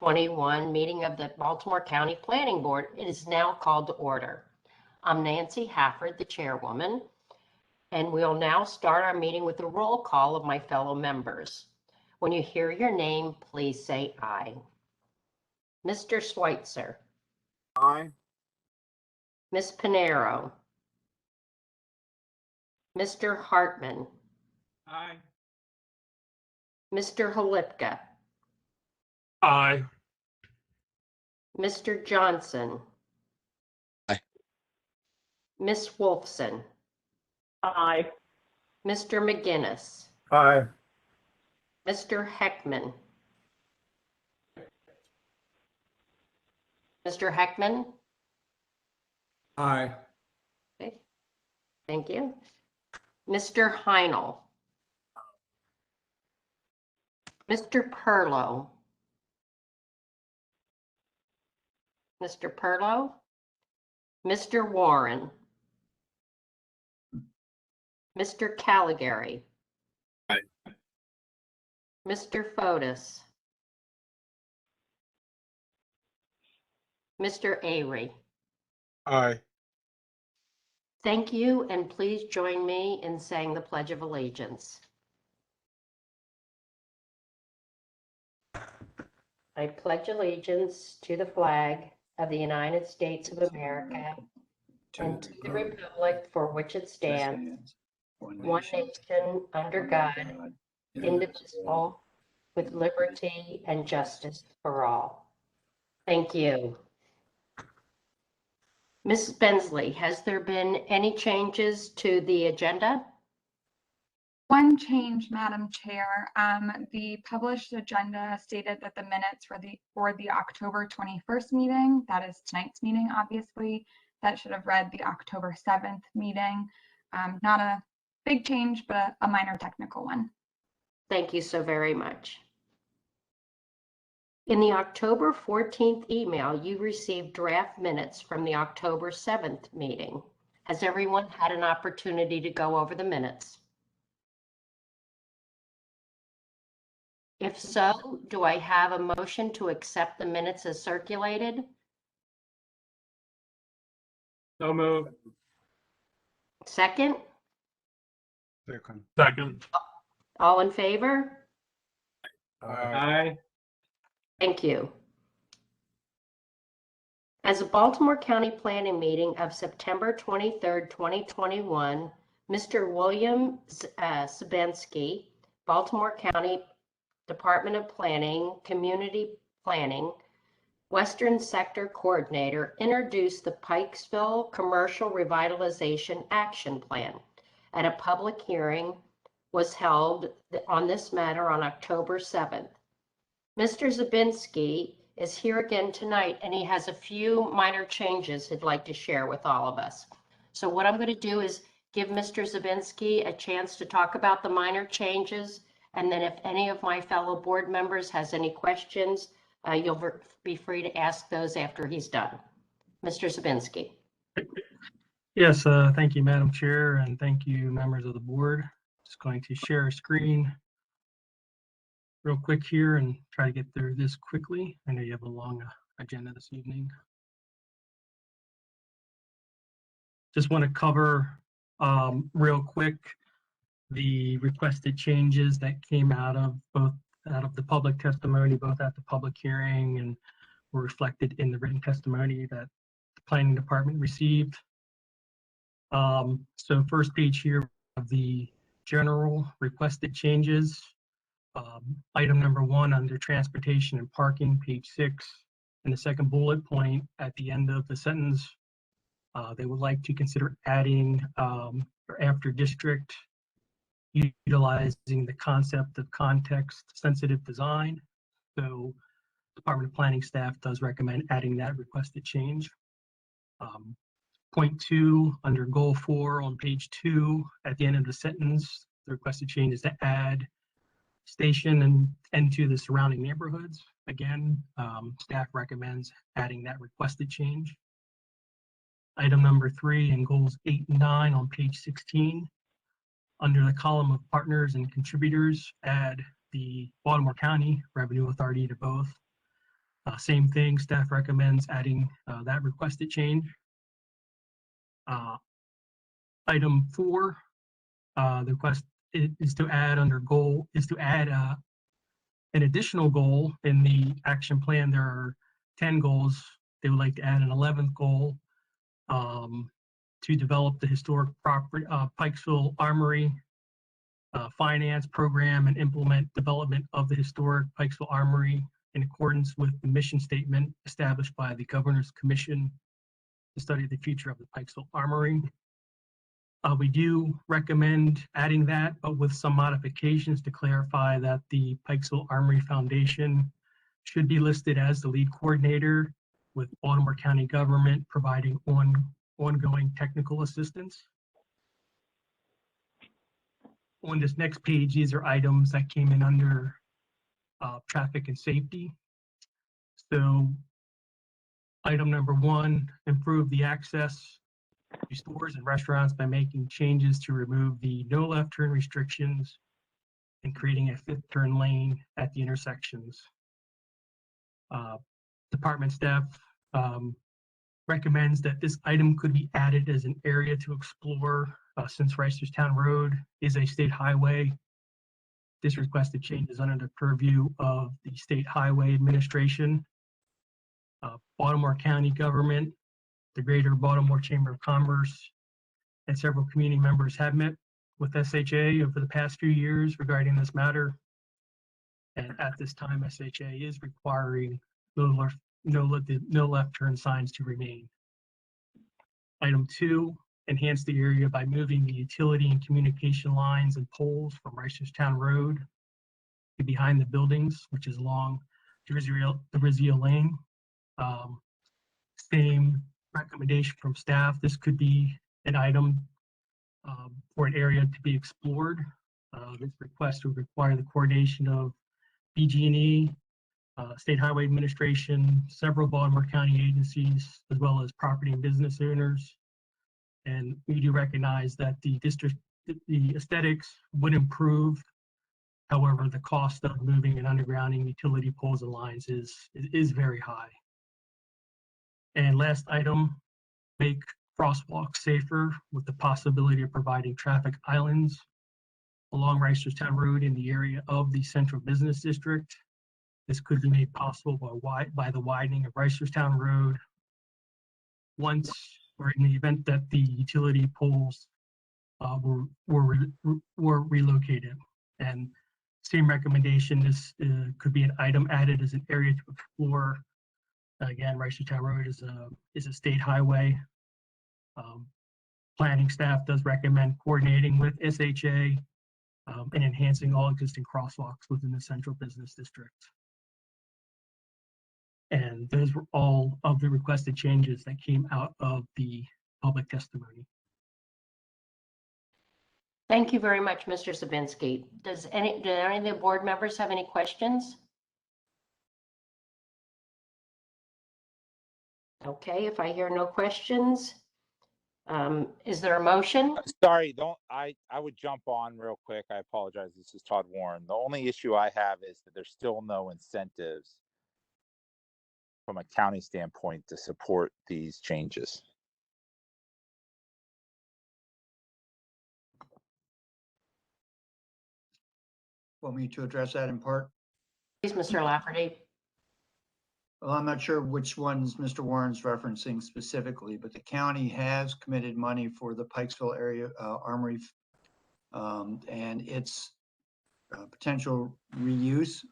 2021 meeting of the Baltimore County Planning Board. It is now called to order. I'm Nancy Hafford, the chairwoman, and we'll now start our meeting with a roll call of my fellow members. When you hear your name, please say aye. Mr. Schweitzer. Aye. Ms. Pinero. Mr. Hartman. Aye. Mr. Halipka. Aye. Mr. Johnson. Aye. Ms. Wolfson. Aye. Mr. McGinnis. Aye. Mr. Heckman. Mr. Heckman? Aye. Okay. Thank you. Mr. Heinel. Mr. Perlow. Mr. Perlow? Mr. Warren. Mr. Caligari. Aye. Mr. Fotis. Mr. Avery. Aye. Thank you, and please join me in saying the Pledge of Allegiance. I pledge allegiance to the flag of the United States of America and to the republic for which it stands, one nation, under God, indivisible, with liberty and justice for all. Thank you. Mrs. Bensley, has there been any changes to the agenda? One change, Madam Chair. The published agenda stated that the minutes for the October 21st meeting, that is tonight's meeting, obviously, that should have read the October 7th meeting. Not a big change, but a minor technical one. Thank you so very much. In the October 14th email, you received draft minutes from the October 7th meeting. Has everyone had an opportunity to go over the minutes? If so, do I have a motion to accept the minutes as circulated? So move. Second? Second. All in favor? Aye. Thank you. As a Baltimore County Planning meeting of September 23rd, 2021, Mr. William Sabensky, Baltimore County Department of Planning, Community Planning, Western Sector Coordinator, introduced the Pikesville Commercial Revitalization Action Plan at a public hearing was held on this matter on October 7th. Mr. Zabinski is here again tonight, and he has a few minor changes he'd like to share with all of us. So what I'm going to do is give Mr. Zabinski a chance to talk about the minor changes, and then if any of my fellow board members has any questions, you'll be free to ask those after he's done. Mr. Zabinski. Yes, thank you, Madam Chair, and thank you, members of the board. Just going to share a screen real quick here and try to get through this quickly. I know you have a long agenda this evening. Just want to cover real quick the requested changes that came out of the public testimony, both at the public hearing and were reflected in the written testimony that the planning department received. So first page here of the general requested changes. Item number 1 under transportation and parking, page 6, and the second bullet point at the end of the sentence, they would like to consider adding or after district, utilizing the concept of context-sensitive design. So Department of Planning staff does recommend adding that requested change. Point 2 under goal 4 on page 2 at the end of the sentence, the requested change is to add station and to the surrounding neighborhoods. Again, staff recommends adding that requested change. Item number 3 in goals 8 and 9 on page 16, under the column of partners and contributors, add the Baltimore County Revenue Authority to both. Same thing, staff recommends adding that requested change. Item 4, the request is to add an additional goal in the action plan. There are 10 goals. They would like to add an 11th goal to develop the historic property, Pikesville Armory finance program and implement development of the historic Pikesville Armory in accordance with the mission statement established by the Governor's Commission to study the future of the Pikesville Armory. We do recommend adding that, but with some modifications to clarify that the Pikesville Armory Foundation should be listed as the lead coordinator, with Baltimore County government providing ongoing technical assistance. On this next page, these are items that came in under traffic and safety. So item number 1, improve the access to stores and restaurants by making changes to remove the no left turn restrictions and creating a 5th turn lane at the intersections. Department staff recommends that this item could be added as an area to explore since Reisterstown Road is a state highway. This requested change is under the purview of the State Highway Administration. Baltimore County government, the Greater Baltimore Chamber of Commerce, and several community members have met with SHA over the past few years regarding this matter. And at this time, SHA is requiring no left turn signs to remain. Item 2, enhance the area by moving the utility and communication lines and poles from Reisterstown Road to behind the buildings, which is along Rizio Lane. Same recommendation from staff. This could be an item for an area to be explored. This request would require the coordination of BG&E, State Highway Administration, several Baltimore County agencies, as well as property and business owners. And we do recognize that the aesthetics would improve. However, the cost of moving and undergrounding utility poles and lines is very high. And last item, make crosswalks safer with the possibility of providing traffic islands along Reisterstown Road in the area of the Central Business District. This could be made possible by the widening of Reisterstown Road once or in the event that the utility poles were relocated. And same recommendation, this could be an item added as an area to explore. Again, Reisterstown Road is a state highway. Planning staff does recommend coordinating with SHA and enhancing all existing crosswalks within the Central Business District. And those were all of the requested changes that came out of the public testimony. Thank you very much, Mr. Sabinski. Do any of the board members have any questions? Okay, if I hear no questions, is there a motion? Sorry, I would jump on real quick. I apologize. This is Todd Warren. The only issue I have is that there's still no incentives from a county standpoint to support these changes. Want me to address that in part? Please, Mr. Lafferty. Well, I'm not sure which ones Mr. Warren's referencing specifically, but the county has committed money for the Pikesville area armory and its potential reuse.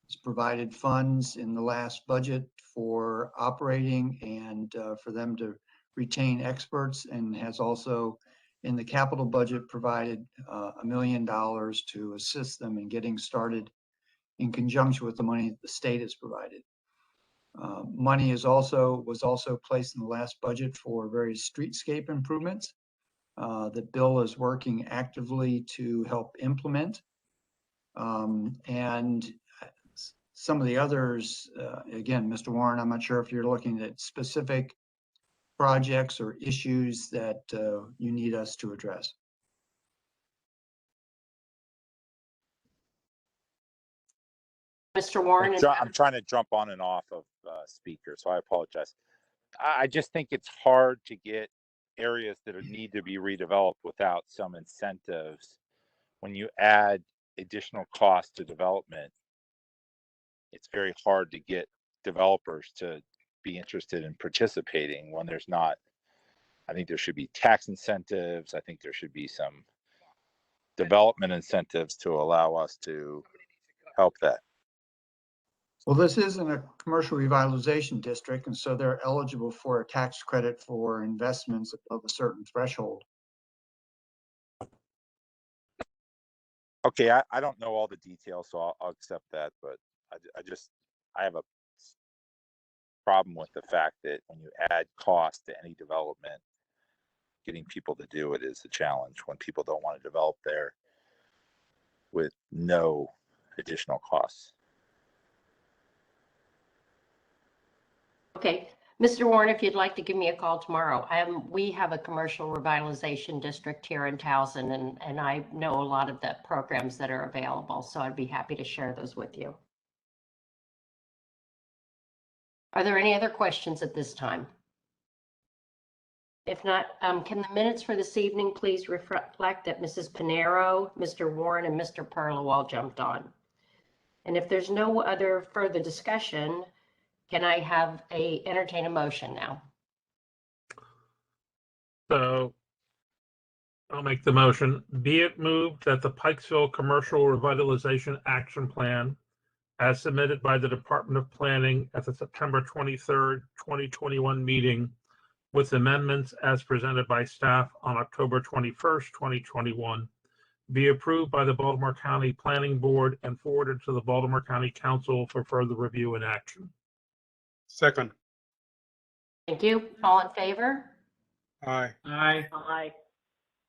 It's provided funds in the last budget for operating and for them to retain experts, and has also in the capital budget provided $1 million to assist them in getting started in conjunction with the money that the state has provided. Money was also placed in the last budget for various streetscape improvements that Bill is working actively to help implement. And some of the others, again, Mr. Warren, I'm not sure if you're looking at specific projects or issues that you need us to address. Mr. Warren? I'm trying to jump on and off of speaker, so I apologize. I just think it's hard to get areas that need to be redeveloped without some incentives. When you add additional cost to development, it's very hard to get developers to be interested in participating when there's not. I think there should be tax incentives. I think there should be some development incentives to allow us to help that. Well, this isn't a commercial revitalization district, and so they're eligible for a tax credit for investments above a certain threshold. Okay, I don't know all the details, so I'll accept that, but I have a problem with the fact that when you add cost to any development, getting people to do it is a challenge when people don't want to develop there with no additional costs. Okay, Mr. Warren, if you'd like to give me a call tomorrow, we have a commercial revitalization district here in Towson, and I know a lot of the programs that are available, so I'd be happy to share those with you. Are there any other questions at this time? If not, can the minutes for this evening please reflect that Mrs. Pinero, Mr. Warren, and Mr. Perlow all jumped on? And if there's no other further discussion, can I entertain a motion now? So I'll make the motion. Be it moved that the Pikesville Commercial Revitalization Action Plan, as submitted by the Department of Planning at the September 23rd, 2021 meeting, with amendments as presented by staff on October 21st, 2021, be approved by the Baltimore County Planning Board and forwarded to the Baltimore County Council for further review and action. Second. Thank you. All in favor? Aye. Aye. Aye.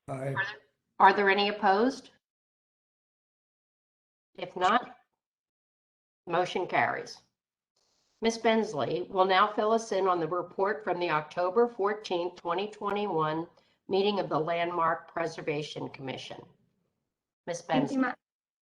Aye. Are there any opposed? If not, motion carries. Ms. Bensley will now fill us in on the report from the October 14th, 2021 meeting of the Landmark Preservation Commission. Ms. Bensley.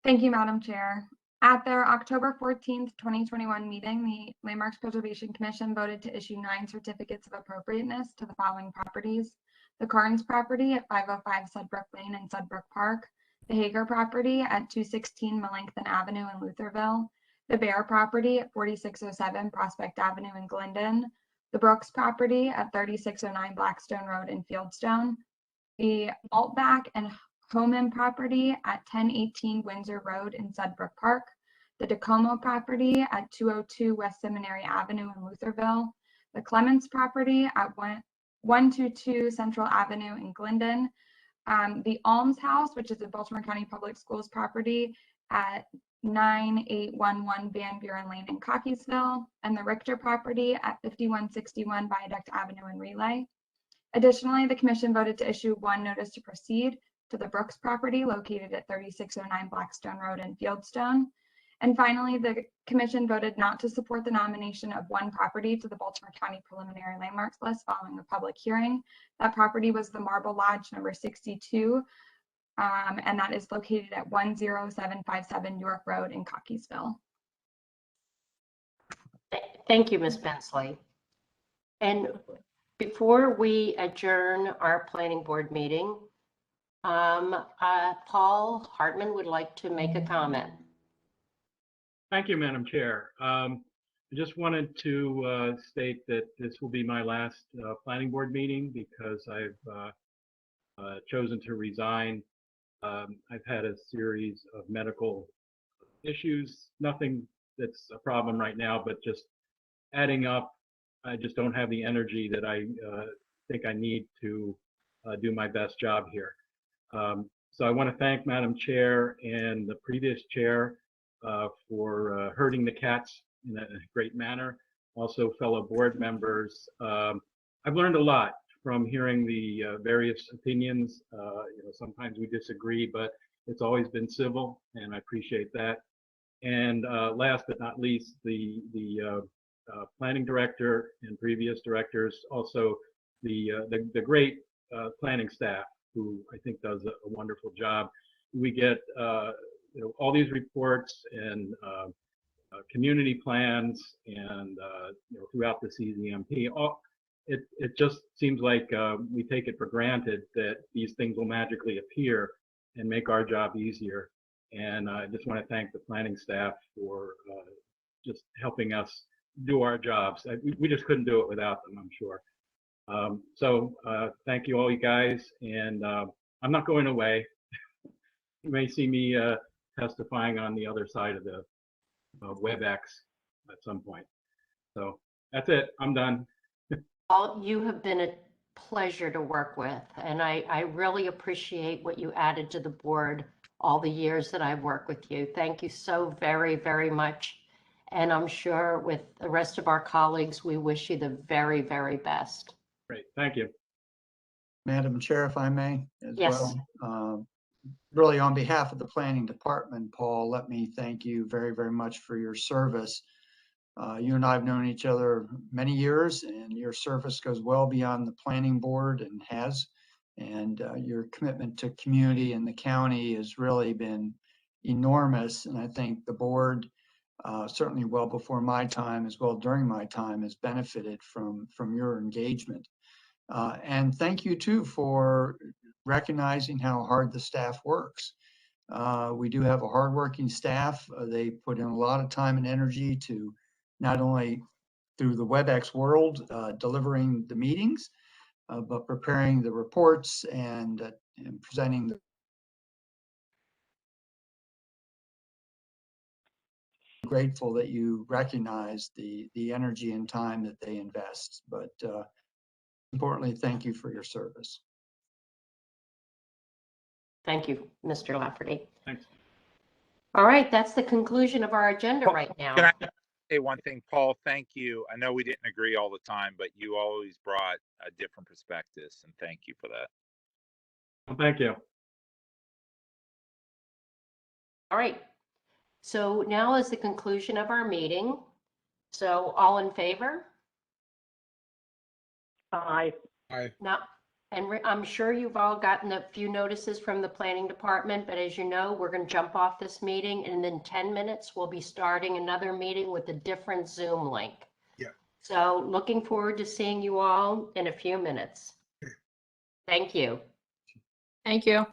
Thank you, Madam Chair. At their October 14th, 2021 meeting, the Landmarks Preservation Commission voted to issue 9 certificates of appropriateness to the following properties: the Carnes property at 505 Sudbrook Lane in Sudbrook Park, the Hager property at 216 Melanchthon Avenue in Lutherville, the Bear property at 4607 Prospect Avenue in Glendon, the Brooks property at 3609 Blackstone Road in Fieldstone, the Altback and Homan property at 1018 Windsor Road in Sudbrook Park, the DeComo property at 202 West Seminary Avenue in Lutherville, the Clements property at 122 Central Avenue in Glendon, the Alms House, which is a Baltimore County Public Schools property at 9811 Van Buren Lane in Cockeysville, and the Richter property at 5161 Viaduct Avenue in Relay. Additionally, the Commission voted to issue 1 notice to proceed to the Brooks property located at 3609 Blackstone Road in Fieldstone. And finally, the Commission voted not to support the nomination of 1 property to the Baltimore County Preliminary Landmarks List following a public hearing. That property was the Marble Lodge number 62, and that is located at 10757 York Road in Cockeysville. Thank you, Ms. Bensley. And before we adjourn our planning board meeting, Paul Hartman would like to make a comment. Thank you, Madam Chair. I just wanted to state that this will be my last planning board meeting because I've chosen to resign. I've had a series of medical issues, nothing that's a problem right now, but just adding up, I just don't have the energy that I think I need to do my best job here. So I want to thank Madam Chair and the previous chair for herding the cats in a great manner. Also, fellow board members. I've learned a lot from hearing the various opinions. Sometimes we disagree, but it's always been civil, and I appreciate that. And last but not least, the planning director and previous directors, also the great planning staff, who I think does a wonderful job. We get all these reports, and community plans and throughout the CZMP. It just seems like we take it for granted that these things will magically appear and make our job easier. And I just want to thank the planning staff for just helping us do our jobs. We just couldn't do it without them, I'm sure. So thank you all, you guys. And I'm not going away. You may see me testifying on the other side of the WebEx at some point. So that's it. I'm done. You have been a pleasure to work with, and I really appreciate what you added to the board all the years that I've worked with you. Thank you so very, very much. And I'm sure with the rest of our colleagues, we wish you the very, very best. Great. Thank you. Madam Chair, if I may, as Yes. well. Really, on behalf of the planning department, Paul, let me thank you very, very much for your service. You and I have known each other many years, and your service goes well beyond the planning board and has. And your commitment to community and the county has really been enormous. And I think the board, certainly well before my time, as well during my time, has benefited from your engagement. And thank you too for recognizing how hard the staff works. We do have a hardworking staff. They put in a lot of time and energy to not only through the WebEx world, delivering the meetings, but preparing the reports and presenting the grateful that you recognize the energy and time that they invest. But importantly, thank you for your service. Thank you, Mr. Lafferty. Thanks. All right, that's the conclusion of our agenda right now. Can I say one thing, Paul? Thank you. I know we didn't agree all the time, but you always brought a different perspective, and thank you for that. Well, thank you. All right. So now is the conclusion of our meeting. So all in favor? Aye. Aye. Now, and I'm sure you've all gotten a few notices from the planning department, but as you know, we're going to jump off this meeting, and in 10 minutes, we'll be starting another meeting with a different Zoom link. Yeah. So looking forward to seeing you all in a few minutes. Thank you. Thank you.